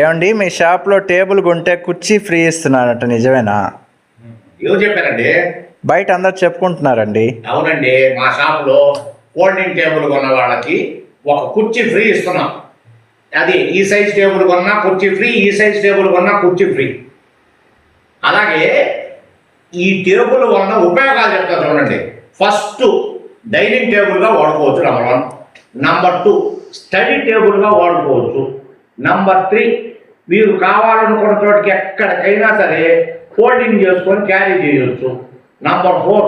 ఏమండి మీ షాప్లో టేబుల్ కొంటే కుర్చీ ఫ్రీ ఇస్తున్నారట, నిజమేనా? ఎవరు చెప్పారండి? బయట అందరు చెప్పుకుంటున్నారండి. అవునండి, మా షాప్లో ఫోల్డింగ్ టేబుల్ కొన్న వాళ్ళకి ఒక కుర్చీ ఫ్రీ ఇస్తున్నాం. అది ఈ సైజ్ టేబుల్ కొన్నా కుర్చీ ఫ్రీ, ఈ సైజ్ టేబుల్ కొన్నా కుర్చీ ఫ్రీ. అలాగే ఈ టేబుల్ వలన ఉపయోగాలు చెప్తా చూడండి. ఫస్ట్, డైనింగ్ టేబుల్గా వాడుకోవచ్చు. నెంబర్ 1. నెంబర్ 2, స్టడీ టేబుల్గా వాడుకోవచ్చు. నెంబర్ 3, మీరు కావాలనుకున్న చోటికి ఎక్కడికైనా సరే ఫోల్డింగ్ చేసుకొని క్యారీ చేయవచ్చు. నెంబర్ 4,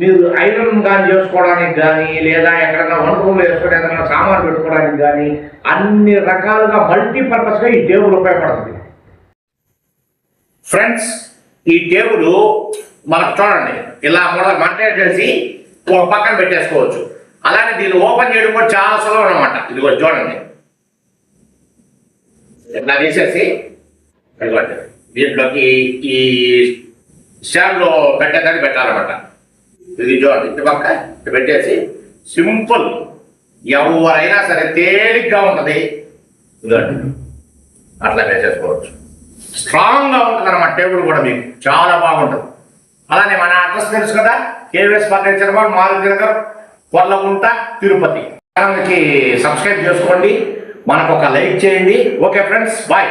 మీరు ఐరన్ కానీ చేసుకోవడానికి కానీ, లేదా ఎక్కడైనా వంట రూమ్లో వేసుకొని ఏదైనా సామాన్ పెట్టుకోవడానికి కానీ, అన్ని రకాలుగా మల్టీపర్పస్గా ఈ టేబుల్ ఉపయోగపడుతుంది. ఫ్రెండ్స్, ఈ టేబుల్ మనకు చూడండి ఇలా మంటే చేసి ఒక పక్కన పెట్టేసుకోవచ్చు. అలానే దీన్ని ఓపెన్ చేయడం కూడా చాలా సులభం అనమాట. ఇదిగో చూడండి, ఇట్లా తీసేసి దీంట్లోకి ఈ స్టాండ్లో పెట్టేదాన్ని పెట్టాలన్నమాట. ఇది చూడండి, ఇటు పక్క పెట్టేసి సింపుల్, ఎవరైనా సరే తేలిగ్గా ఉంటుంది. ఇదండి అట్లా వేసేసుకోవచ్చు. స్ట్రాంగ్గా ఉంటుంది అన్నమాట. టేబుల్ కూడా మీకు చాలా బాగుంటుంది. అలానే మన అడ్రస్ తెలుసు కదా, కేవీఎస్ ఫర్నిచర్ వాడు, మారుతి నగర్, కొల్లగుంట, తిరుపతి. ఛానల్కి సబ్స్క్రైబ్ చేసుకోండి, మనకు ఒక లైక్ చేయండి. Okay friends, bye.